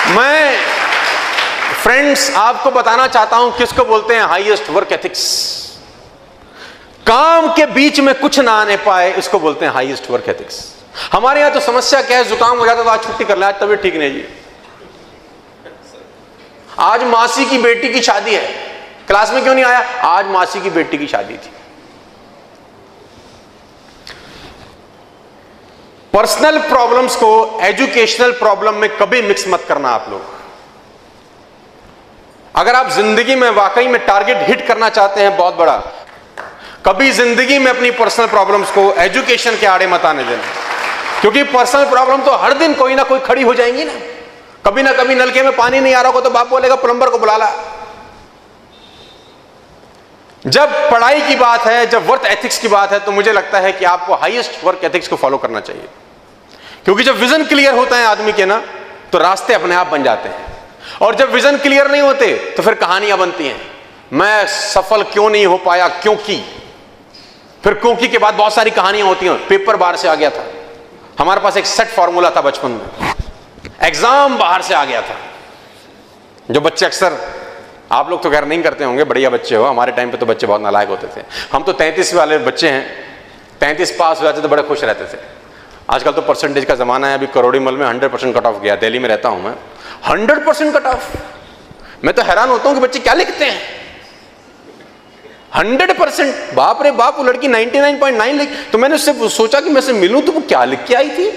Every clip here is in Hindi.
मैं फ्रेंड्स आपको बताना चाहता हूं किसको बोलते हैं हाईएस्ट वर्क एथिक्स। काम के बीच में कुछ ना आने पाए, इसको बोलते हैं हाईएस्ट वर्क एथिक्स। हमारे यहां तो समस्या क्या है, जुकाम हो जाता तो आज छुट्टी कर ले, आज तबीयत ठीक नहीं जी, आज मासी की बेटी की शादी है, क्लास में क्यों नहीं आया, आज मासी की बेटी की शादी थी। पर्सनल प्रॉब्लम्स को एजुकेशनल प्रॉब्लम में कभी मिक्स मत करना आप लोग। अगर आप जिंदगी में वाकई में टारगेट हिट करना चाहते हैं बहुत बड़ा, कभी जिंदगी में अपनी पर्सनल प्रॉब्लम्स को एजुकेशन के आड़े मत आने देना, क्योंकि पर्सनल प्रॉब्लम तो हर दिन कोई ना कोई खड़ी हो जाएंगी ना। कभी ना कभी नलके में पानी नहीं आ रहा हो तो बाप बोलेगा प्लम्बर को बुला ला। जब पढ़ाई की बात है, जब वर्क एथिक्स की बात है, तो मुझे लगता है कि आपको हाईएस्ट वर्क एथिक्स को फॉलो करना चाहिए, क्योंकि जब विजन क्लियर होता है आदमी के ना, तो रास्ते अपने आप बन जाते हैं। और जब विजन क्लियर नहीं होते तो फिर कहानियां बनती हैं, मैं सफल क्यों नहीं हो पाया, क्योंकि, फिर क्योंकि के बाद बहुत सारी कहानियां होती हैं। पेपर बाहर से आ गया था, हमारे पास एक सेट फॉर्मूला था बचपन में, एग्जाम बाहर से आ गया था। जो बच्चे अक्सर, आप लोग तो खैर नहीं करते होंगे, बढ़िया बच्चे हो, हमारे टाइम पे तो बच्चे बहुत नालायक होते थे। हम तो 33 वाले बच्चे हैं, 33 पास हो जाते तो बड़े खुश रहते थे। आजकल तो परसेंटेज का जमाना है। अभी करोड़ीमल में 100% कट ऑफ गया, दिल्ली में रहता हूं मैं, 100% कट ऑफ। मैं तो हैरान होता हूं कि बच्चे क्या लिखते हैं, 100%, बाप रे बाप। वो लड़की 99.9 लिख, तो मैंने उससे सोचा कि मैं उससे मिलूं तो वो क्या लिख के आई थी।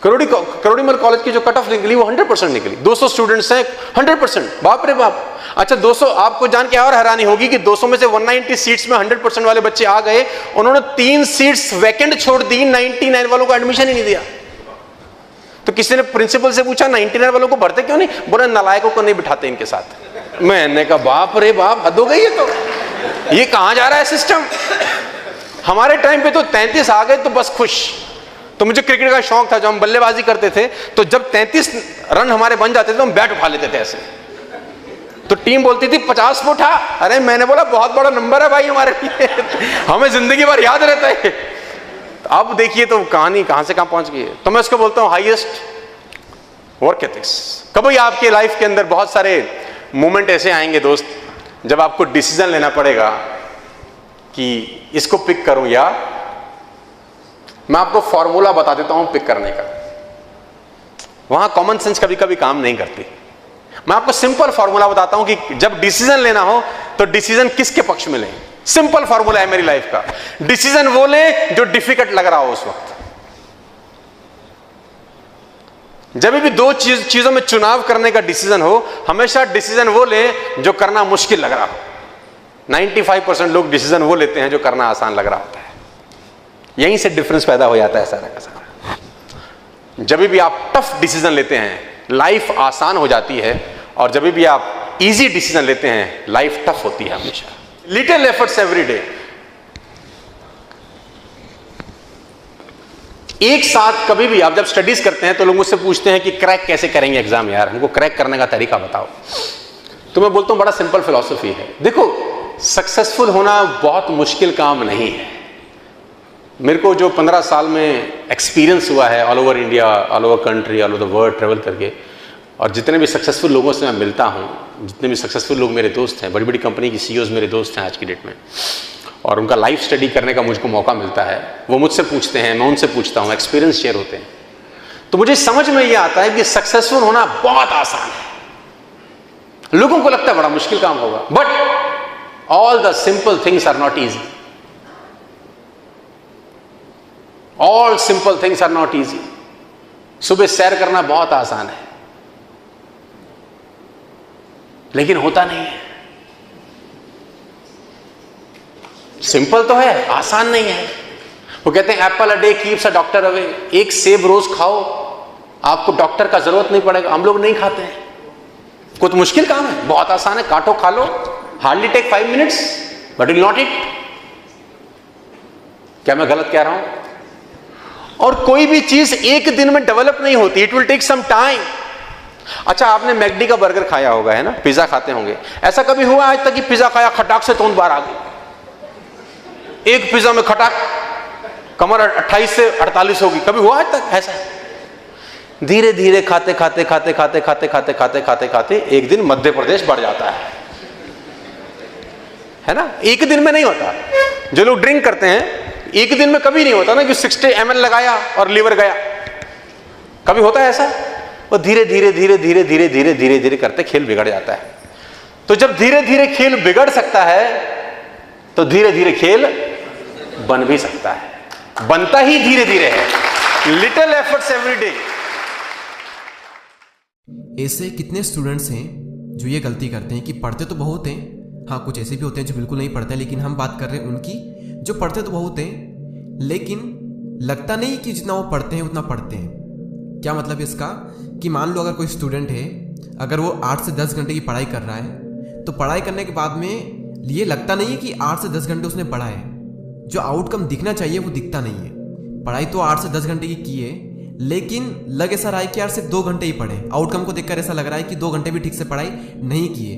करोड़ीमल कॉलेज की जो कट ऑफ निकली वो 100% निकली। 200 स्टूडेंट्स हैं, 100%, बाप रे बाप। अच्छा 200, आपको जान के और हैरानी होगी कि 200 में से 190 सीट्स में 100% वाले बच्चे आ गए, उन्होंने 3 सीट्स वैकेंट छोड़ दी, 99 वालों को एडमिशन ही नहीं दिया। तो किसी ने प्रिंसिपल से पूछा 99 वालों को भरते क्यों नहीं, बोला नालायकों को नहीं बिठाते इनके साथ। मैंने कहा बाप रे बाप, हद हो गई है। तो ये कहां जा रहा है सिस्टम। हमारे टाइम पे तो 33 आ गए तो बस खुश। तो मुझे क्रिकेट का शौक था, जब हम बल्लेबाजी करते थे तो जब 33 रन हमारे बन जाते थे तो हम बैट उठा लेते थे ऐसे। तो टीम बोलती थी 50 पे उठा, अरे मैंने बोला बहुत बड़ा नंबर है भाई हमारे लिए, हमें जिंदगी भर याद रहता है। अब देखिए तो कहानी कहां से कहां पहुंच गई है। तो मैं उसको बोलता हूं हाईएस्ट वर्क एथिक्स। कभी आपके लाइफ के अंदर बहुत सारे मोमेंट ऐसे आएंगे दोस्त, जब आपको डिसीजन लेना पड़ेगा कि इसको पिक करूं, या मैं आपको फॉर्मूला बता देता हूं पिक करने का। वहां कॉमन सेंस कभी कभी काम नहीं करती। मैं आपको सिंपल फॉर्मूला बताता हूं कि जब डिसीजन लेना हो तो डिसीजन किसके पक्ष में लें। सिंपल फॉर्मूला है मेरी लाइफ का, डिसीजन वो ले जो डिफिकल्ट लग रहा हो उस वक्त। जब भी दो चीजों में चुनाव करने का डिसीजन हो, हमेशा डिसीजन वो ले जो करना मुश्किल लग रहा हो। 95% लोग डिसीजन वो लेते हैं जो करना आसान लग रहा होता है। यहीं से डिफरेंस पैदा हो जाता है सारा का सारा। जब भी आप टफ डिसीजन लेते हैं लाइफ आसान हो जाती है, और जब भी आप इजी डिसीजन लेते हैं लाइफ टफ होती है हमेशा। Little efforts every day. एक साथ कभी भी आप जब स्टडीज करते हैं तो लोग मुझसे पूछते हैं कि क्रैक कैसे करेंगे एग्जाम, यार हमको क्रैक करने का तरीका बताओ। तो मैं बोलता हूं बड़ा सिंपल फिलॉसफी है। देखो सक्सेसफुल होना बहुत मुश्किल काम नहीं है। मेरे को जो 15 साल में एक्सपीरियंस हुआ है all over India, all over country, all over the world travel करके, और जितने भी सक्सेसफुल लोगों से मैं मिलता हूँ, जितने भी सक्सेसफुल लोग मेरे दोस्त हैं, बड़ी बड़ी कंपनी की सीईओज मेरे दोस्त हैं आज की डेट में, और उनका लाइफ स्टडी करने का मुझको मौका मिलता है। वो मुझसे पूछते हैं, मैं उनसे पूछता हूँ, एक्सपीरियंस शेयर होते हैं। तो मुझे समझ में ये आता है कि सक्सेसफुल होना बहुत आसान है। लोगों को लगता है बड़ा मुश्किल काम होगा, but all the simple things are not easy. All simple things are not easy. सुबह सैर करना बहुत आसान है, लेकिन होता नहीं है। सिंपल तो है, आसान नहीं है। वो कहते हैं Apple a day keeps a doctor away. एक सेब रोज खाओ, आपको डॉक्टर का जरूरत नहीं पड़ेगा। हम लोग नहीं खाते हैं। कुछ मुश्किल काम है, बहुत आसान है, काटो खा लो, hardly take 5 minutes, but will not it. क्या मैं गलत कह रहा हूं? और कोई भी चीज एक दिन में डेवलप नहीं होती, it will take some time. अच्छा आपने मैकडी का बर्गर खाया होगा, है ना, पिज्जा खाते होंगे। ऐसा कभी हुआ आज तक कि पिज्जा खाया, खटाक से तोंद बाहर आ गई, एक पिज्जा में खटाक कमर 28 से 48 होगी? कभी हुआ आज तक ऐसा? धीरे धीरे खाते खाते खाते खाते खाते खाते खाते खाते खाते एक दिन मध्य प्रदेश बढ़ जाता है ना। एक दिन में नहीं होता। जो लोग ड्रिंक करते हैं एक दिन में कभी नहीं होता ना कि 60 ml लगाया और लीवर गया, कभी होता है ऐसा? वो धीरे धीरे धीरे धीरे धीरे धीरे धीरे धीरे करते खेल बिगड़ जाता है। तो जब धीरे धीरे खेल बिगड़ सकता है तो धीरे धीरे खेल बन भी सकता है। बनता ही धीरे धीरे है, लिटिल एफर्ट्स एवरी डे। ऐसे कितने स्टूडेंट्स हैं जो ये गलती करते हैं कि पढ़ते तो बहुत हैं, हाँ कुछ ऐसे भी होते हैं जो बिल्कुल नहीं पढ़ते, लेकिन हम बात कर रहे हैं उनकी जो पढ़ते तो बहुत हैं लेकिन लगता नहीं कि जितना वो पढ़ते हैं उतना पढ़ते हैं। क्या मतलब इसका कि मान लो अगर कोई स्टूडेंट है, अगर वो 8 से 10 घंटे की पढ़ाई कर रहा है तो पढ़ाई करने के बाद में ये लगता नहीं है कि 8 से 10 घंटे उसने पढ़ा है। जो आउटकम दिखना चाहिए वो दिखता नहीं है। पढ़ाई तो 8 से 10 घंटे की है लेकिन लग ऐसा रहा है कि यार सिर्फ 2 घंटे ही पढ़े। आउटकम को देखकर ऐसा लग रहा है कि 2 घंटे भी ठीक से पढ़ाई नहीं किए।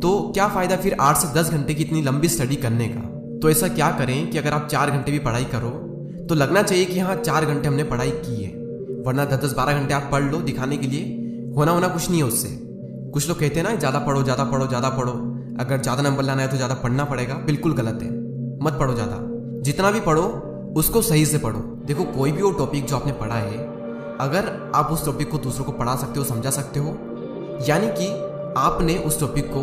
तो क्या फ़ायदा फिर 8 से 10 घंटे की इतनी लंबी स्टडी करने का। तो ऐसा क्या करें कि अगर आप 4 घंटे भी पढ़ाई करो तो लगना चाहिए कि हाँ 4 घंटे हमने पढ़ाई की है, वरना 10-12 घंटे आप पढ़ लो दिखाने के लिए, होना कुछ नहीं है उससे। कुछ लोग कहते हैं ना ज़्यादा पढ़ो ज़्यादा पढ़ो ज़्यादा पढ़ो, अगर ज़्यादा नंबर लाना है तो ज़्यादा पढ़ना पड़ेगा। बिल्कुल गलत है, मत पढ़ो ज़्यादा। जितना भी पढ़ो उसको सही से पढ़ो। देखो कोई भी वो टॉपिक जो आपने पढ़ा है, अगर आप उस टॉपिक को दूसरों को पढ़ा सकते हो, समझा सकते हो, यानी कि आपने उस टॉपिक को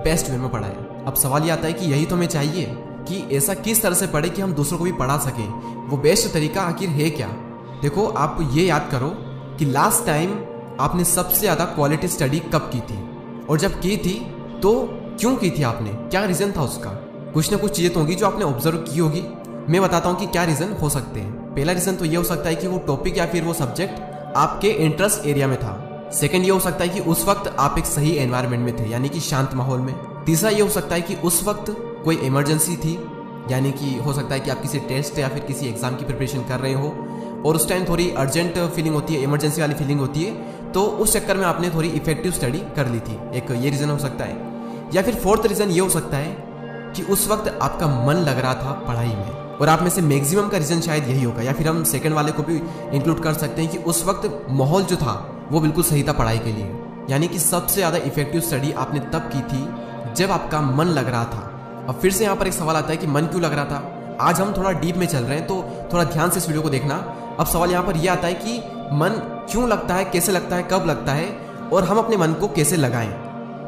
बेस्ट वे में पढ़ा है। अब सवाल ये आता है कि यही तो हमें चाहिए कि ऐसा किस तरह से पढ़े कि हम दूसरों को भी पढ़ा सकें। वो बेस्ट तरीका आखिर है क्या? देखो आप ये याद करो कि लास्ट टाइम आपने सबसे ज़्यादा क्वालिटी स्टडी कब की थी, और जब की थी तो क्यों की थी आपने, क्या रीज़न था उसका? कुछ ना कुछ चीज़ें तो होंगी जो आपने ऑब्जर्व की होगी। मैं बताता हूँ कि क्या रीज़न हो सकते हैं। पहला रीज़न तो ये हो सकता है कि वो टॉपिक या फिर वो सब्जेक्ट आपके इंटरेस्ट एरिया में था। सेकंड ये हो सकता है कि उस वक्त आप एक सही एनवायरनमेंट में थे, यानी कि शांत माहौल में। तीसरा ये हो सकता है कि उस वक्त कोई इमरजेंसी थी, यानी कि हो सकता है कि आप किसी टेस्ट या फिर किसी एग्जाम की प्रिपरेशन कर रहे हो और उस टाइम थोड़ी अर्जेंट फीलिंग होती है, इमरजेंसी वाली फीलिंग होती है, तो उस चक्कर में आपने थोड़ी इफेक्टिव स्टडी कर ली थी। एक ये रीज़न हो सकता है। या फिर फोर्थ रीज़न ये हो सकता है कि उस वक्त आपका मन लग रहा था पढ़ाई में, और आप में से मैक्सिमम का रीज़न शायद यही होगा। या फिर हम सेकंड वाले को भी इंक्लूड कर सकते हैं कि उस वक्त माहौल जो था वो बिल्कुल सही था पढ़ाई के लिए, यानी कि सबसे ज़्यादा इफेक्टिव स्टडी आपने तब की थी जब आपका मन लग रहा था। अब फिर से यहाँ पर एक सवाल आता है कि मन क्यों लग रहा था। आज हम थोड़ा डीप में चल रहे हैं तो थोड़ा ध्यान से इस वीडियो को देखना। अब सवाल यहाँ पर यह आता है कि मन क्यों लगता है, कैसे लगता है, कब लगता है, और हम अपने मन को कैसे लगाएं।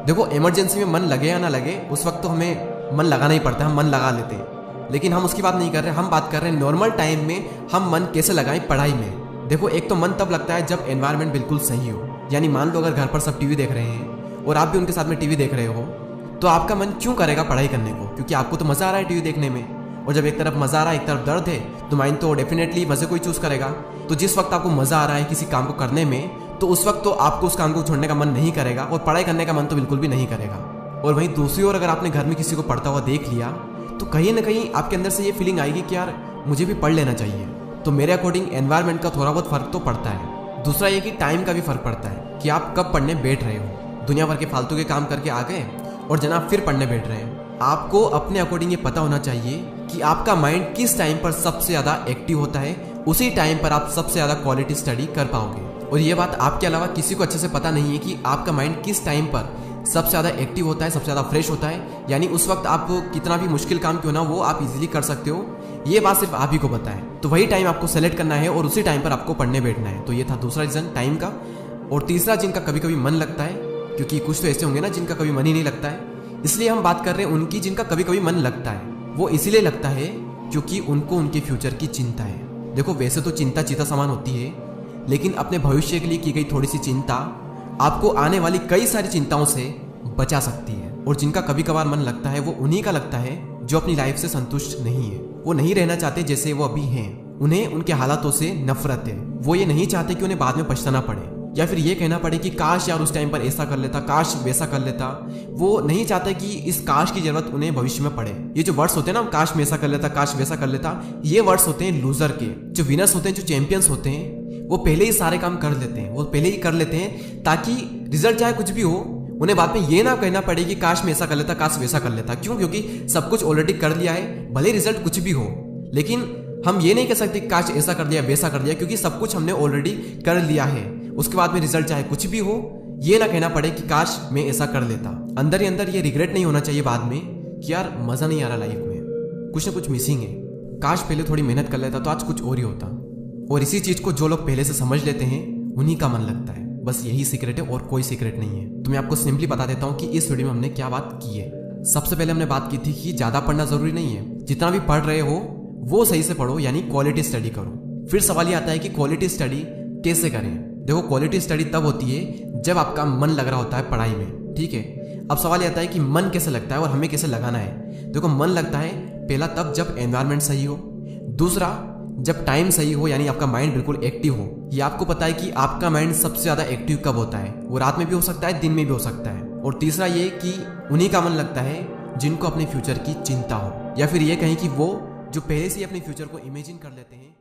देखो इमरजेंसी में मन लगे या ना लगे, उस वक्त तो हमें मन लगाना ही पड़ता है, हम मन लगा लेते हैं, लेकिन हम उसकी बात नहीं कर रहे। हम बात कर रहे हैं नॉर्मल टाइम में हम मन कैसे लगाएं पढ़ाई में। देखो एक तो मन तब लगता है जब एनवायरनमेंट बिल्कुल सही हो, यानी मान लो अगर घर पर सब टीवी देख रहे हैं और आप भी उनके साथ में टीवी देख रहे हो, तो आपका मन क्यों करेगा पढ़ाई करने को? क्योंकि आपको तो मज़ा आ रहा है टीवी देखने में, और जब एक तरफ मज़ा आ रहा है एक तरफ दर्द है तो माइंड तो डेफिनेटली मज़े को ही चूज़ करेगा। तो जिस वक्त आपको मज़ा आ रहा है किसी काम को करने में, तो उस वक्त तो आपको उस काम को छोड़ने का मन नहीं करेगा, और पढ़ाई करने का मन तो बिल्कुल भी नहीं करेगा। और वहीं दूसरी ओर अगर आपने घर में किसी को पढ़ता हुआ देख लिया तो कहीं ना कहीं आपके अंदर से ये फीलिंग आएगी कि यार मुझे भी पढ़ लेना चाहिए। तो मेरे अकॉर्डिंग एनवायरनमेंट का थोड़ा बहुत फ़र्क तो पड़ता है। दूसरा ये कि टाइम का भी फ़र्क पड़ता है कि आप कब पढ़ने बैठ रहे हो। दुनिया भर के फालतू के काम करके आ गए और जनाब फिर पढ़ने बैठ रहे हैं। आपको अपने अकॉर्डिंग ये पता होना चाहिए कि आपका माइंड किस टाइम पर सबसे ज़्यादा एक्टिव होता है, उसी टाइम पर आप सबसे ज़्यादा क्वालिटी स्टडी कर पाओगे। और ये बात आपके अलावा किसी को अच्छे से पता नहीं है कि आपका माइंड किस टाइम पर सबसे ज़्यादा एक्टिव होता है, सबसे ज़्यादा फ्रेश होता है, यानी उस वक्त आप कितना भी मुश्किल काम क्यों ना वो आप इजीली कर सकते हो। ये बात सिर्फ आप ही को पता है। तो वही टाइम आपको सेलेक्ट करना है और उसी टाइम पर आपको पढ़ने बैठना है। तो ये था दूसरा रीज़न टाइम का। और तीसरा जिनका कभी कभी मन लगता है, क्योंकि कुछ तो ऐसे होंगे ना जिनका कभी मन ही नहीं लगता है, इसलिए हम बात कर रहे हैं उनकी जिनका कभी कभी मन लगता है। वो इसीलिए लगता है क्योंकि उनको उनके फ्यूचर की चिंता है। देखो वैसे तो चिंता चिता समान होती है, लेकिन अपने भविष्य के लिए की गई थोड़ी सी चिंता आपको आने वाली कई सारी चिंताओं से बचा सकती है। और जिनका कभी कभार मन लगता है वो उन्हीं का लगता है जो अपनी लाइफ से संतुष्ट नहीं है। वो नहीं रहना चाहते जैसे वो अभी हैं, उन्हें उनके हालातों से नफरत है। वो ये नहीं चाहते कि उन्हें बाद में पछताना पड़े या फिर ये कहना पड़े कि काश यार उस टाइम पर ऐसा कर लेता, काश वैसा कर लेता। वो नहीं चाहते कि इस काश की जरूरत उन्हें भविष्य में पड़े। ये जो वर्ड्स होते हैं ना, काश में ऐसा कर लेता, काश वैसा कर लेता, ये वर्ड्स होते हैं लूजर के। जो विनर्स होते हैं, जो चैंपियंस होते हैं, वो पहले ही सारे काम कर लेते हैं, वो पहले ही कर लेते हैं ताकि रिजल्ट चाहे कुछ भी हो उन्हें बाद में ये ना कहना पड़े कि काश मैं ऐसा कर लेता, काश वैसा कर लेता। क्यों? क्योंकि सब कुछ ऑलरेडी कर लिया है, भले रिजल्ट कुछ भी हो, लेकिन हम ये नहीं कह सकते काश ऐसा कर दिया वैसा कर दिया, क्योंकि सब कुछ हमने ऑलरेडी कर लिया है। उसके बाद में रिजल्ट चाहे कुछ भी हो, ये ना कहना पड़े कि काश मैं ऐसा कर लेता। अंदर ही अंदर ये रिग्रेट नहीं होना चाहिए बाद में कि यार मजा नहीं आ रहा लाइफ में, कुछ ना कुछ मिसिंग है, काश पहले थोड़ी मेहनत कर लेता तो आज कुछ और ही होता। और इसी चीज को जो लोग पहले से समझ लेते हैं उन्हीं का मन लगता है। बस यही सीक्रेट है और कोई सीक्रेट नहीं है। तो मैं आपको सिंपली बता देता हूँ कि इस वीडियो में हमने क्या बात की है। सबसे पहले हमने बात की थी कि ज्यादा पढ़ना जरूरी नहीं है, जितना भी पढ़ रहे हो वो सही से पढ़ो, यानी क्वालिटी स्टडी करो। फिर सवाल ये आता है कि क्वालिटी स्टडी कैसे करें। देखो, क्वालिटी स्टडी तब होती है जब आपका मन लग रहा होता है पढ़ाई में, ठीक है। अब सवाल ये आता है कि मन कैसे लगता है और हमें कैसे लगाना है। देखो, मन लगता है पहला तब जब एनवायरनमेंट सही हो, दूसरा जब टाइम सही हो, यानी आपका माइंड बिल्कुल एक्टिव हो। ये आपको पता है कि आपका माइंड सबसे ज्यादा एक्टिव कब होता है, वो रात में भी हो सकता है, दिन में भी हो सकता है। और तीसरा ये कि उन्हीं का मन लगता है जिनको अपने फ्यूचर की चिंता हो, या फिर ये कहें कि वो जो पहले से ही अपने फ्यूचर को इमेजिन कर लेते हैं।